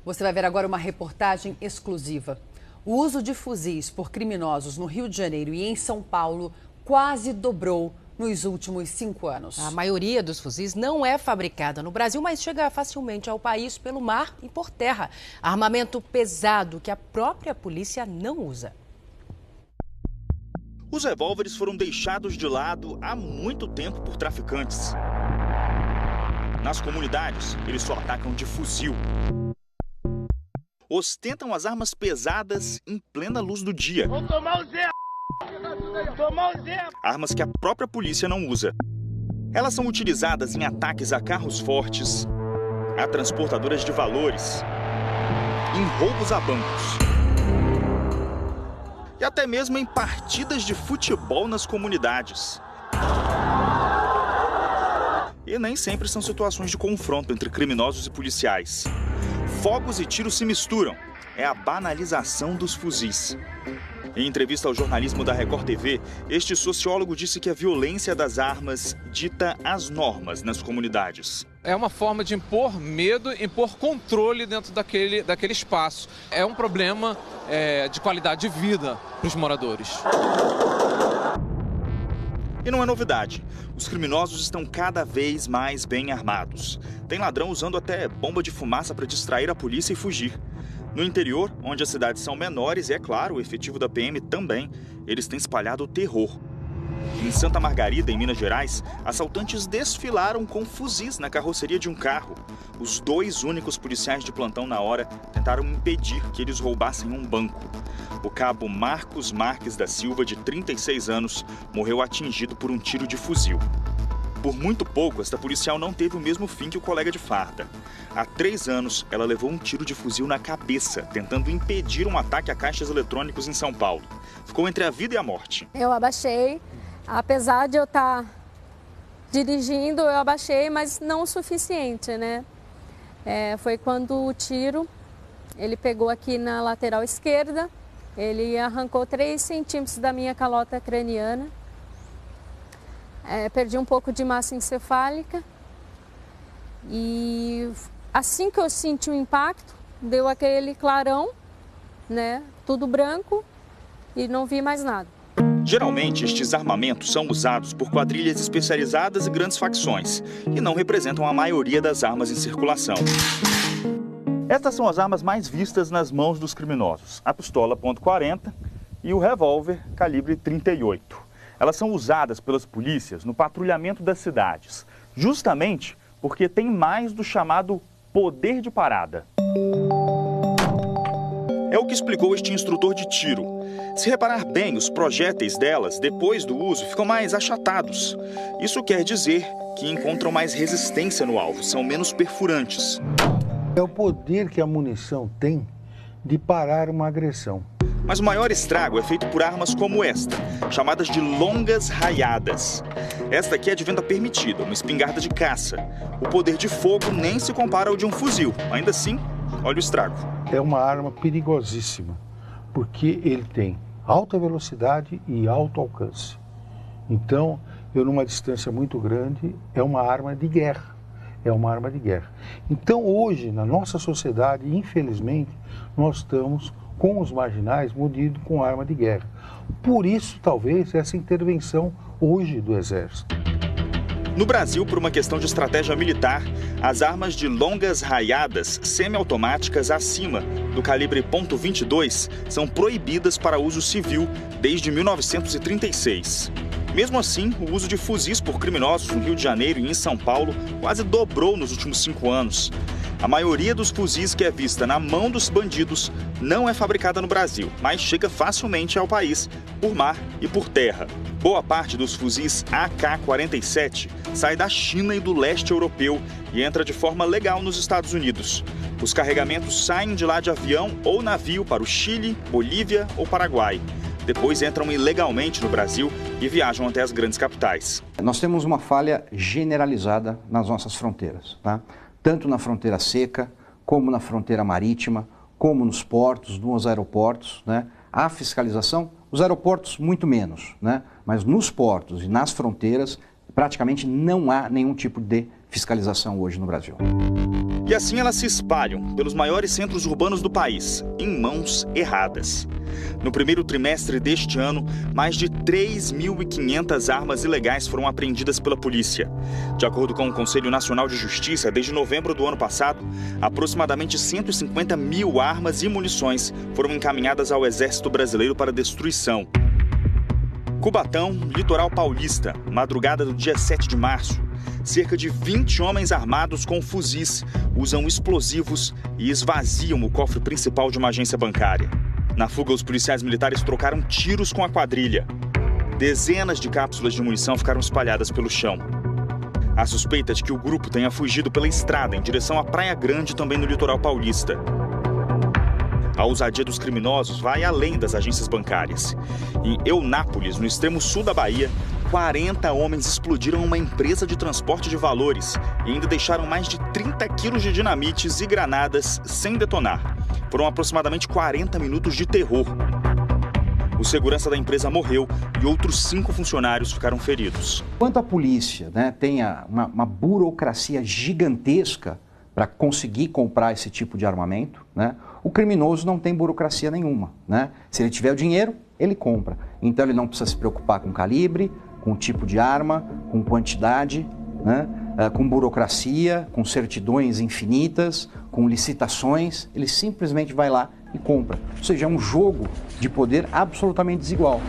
Você vai ver agora uma reportagem exclusiva. O uso de fuzis por criminosos no Rio de Janeiro e em São Paulo quase dobrou nos últimos 5 anos. A maioria dos fuzis não é fabricada no Brasil, mas chega facilmente ao país pelo mar e por terra. Armamento pesado que a própria polícia não usa. Os revólveres foram deixados de lado há muito tempo por traficantes. Nas comunidades, eles só atacam de fuzil. Ostentam as armas pesadas em plena luz do dia. Vamos tomar o Zé! Tomar o Zé! Armas que a própria polícia não usa. Elas são utilizadas em ataques a carros fortes, a transportadoras de valores, em roubos a bancos. E até mesmo em partidas de futebol nas comunidades. E nem sempre são situações de confronto entre criminosos e policiais. Fogos e tiros se misturam. É a banalização dos fuzis. Em entrevista ao jornalismo da Record TV, este sociólogo disse que a violência das armas dita as normas nas comunidades. É uma forma de impor medo, impor controle dentro daquele espaço. É um problema de qualidade de vida para os moradores. E não é novidade. Os criminosos estão cada vez mais bem armados. Tem ladrão usando até bomba de fumaça para distrair a polícia e fugir. No interior, onde as cidades são menores e, é claro, o efetivo da PM também, eles têm espalhado o terror. Em Santa Margarida, em Minas Gerais, assaltantes desfilaram com fuzis na carroceria de um carro. Os 2 únicos policiais de plantão na hora tentaram impedir que eles roubassem um banco. O cabo Marcos Marques da Silva, de 36 anos, morreu atingido por um tiro de fuzil. Por muito pouco, esta policial não teve o mesmo fim que o colega de farda. Há 3 anos, ela levou um tiro de fuzil na cabeça, tentando impedir um ataque a caixas eletrônicos em São Paulo. Ficou entre a vida e a morte. Eu abaixei, apesar de eu estar dirigindo, eu abaixei, mas não o suficiente, né? Foi quando o tiro, ele pegou aqui na lateral esquerda, ele arrancou 3 centímetros da minha calota craniana. Perdi um pouco de massa encefálica e assim que eu senti o impacto, deu aquele clarão, né? Tudo branco e não vi mais nada. Geralmente, estes armamentos são usados por quadrilhas especializadas e grandes facções e não representam a maioria das armas em circulação. Estas são as armas mais vistas nas mãos dos criminosos: a pistola .40 e o revólver calibre 38. Elas são usadas pelas polícias no patrulhamento das cidades, justamente porque tem mais do chamado poder de parada. É o que explicou este instrutor de tiro. Se reparar bem, os projéteis delas, depois do uso, ficam mais achatados. Isso quer dizer que encontram mais resistência no alvo, são menos perfurantes. É o poder que a munição tem de parar uma agressão. Mas o maior estrago é feito por armas como esta, chamadas de longas raiadas. Esta aqui é de venda permitida, uma espingarda de caça. O poder de fogo nem se compara ao de um fuzil. Ainda assim, olha o estrago. É uma arma perigosíssima, porque ele tem alta velocidade e alto alcance. Então, numa distância muito grande, é uma arma de guerra. É uma arma de guerra. Então, hoje, na nossa sociedade, infelizmente, nós estamos com os marginais munidos com arma de guerra. Por isso, talvez, essa intervenção hoje do Exército. No Brasil, por uma questão de estratégia militar, as armas de longas raiadas semiautomáticas acima do calibre .22 são proibidas para uso civil desde 1936. Mesmo assim, o uso de fuzis por criminosos no Rio de Janeiro e em São Paulo quase dobrou nos últimos 5 anos. A maioria dos fuzis que é vista na mão dos bandidos não é fabricada no Brasil, mas chega facilmente ao país por mar e por terra. Boa parte dos fuzis AK-47 sai da China e do leste europeu e entra de forma legal nos Estados Unidos. Os carregamentos saem de lá de avião ou navio para o Chile, Bolívia ou Paraguai. Depois entram ilegalmente no Brasil e viajam até as grandes capitais. Nós temos uma falha generalizada nas nossas fronteiras, tá? Tanto na fronteira seca, como na fronteira marítima, como nos portos, nos aeroportos, né? A fiscalização, os aeroportos muito menos, né? Mas nos portos e nas fronteiras praticamente não há nenhum tipo de fiscalização hoje no Brasil. E assim elas se espalham pelos maiores centros urbanos do país, em mãos erradas. No primeiro trimestre deste ano, mais de 3.500 armas ilegais foram apreendidas pela polícia. De acordo com o Conselho Nacional de Justiça, desde novembro do ano passado, aproximadamente 150 mil armas e munições foram encaminhadas ao Exército Brasileiro para destruição. Cubatão, litoral paulista, madrugada do dia 7 de março. Cerca de 20 homens armados com fuzis usam explosivos e esvaziam o cofre principal de uma agência bancária. Na fuga, os policiais militares trocaram tiros com a quadrilha. Dezenas de cápsulas de munição ficaram espalhadas pelo chão. Há suspeita de que o grupo tenha fugido pela estrada em direção à Praia Grande, também no litoral paulista. A ousadia dos criminosos vai além das agências bancárias. Em Eunápolis, no extremo sul da Bahia, 40 homens explodiram uma empresa de transporte de valores e ainda deixaram mais de 30 quilos de dinamites e granadas sem detonar. Foram aproximadamente 40 minutos de terror. O segurança da empresa morreu e outros 5 funcionários ficaram feridos. Enquanto a polícia tem uma burocracia gigantesca para conseguir comprar esse tipo de armamento, o criminoso não tem burocracia nenhuma. Se ele tiver o dinheiro, ele compra. Então ele não precisa se preocupar com calibre, com tipo de arma, com quantidade, com burocracia, com certidões infinitas, com licitações. Ele simplesmente vai lá e compra. Ou seja, é um jogo de poder absolutamente desigual.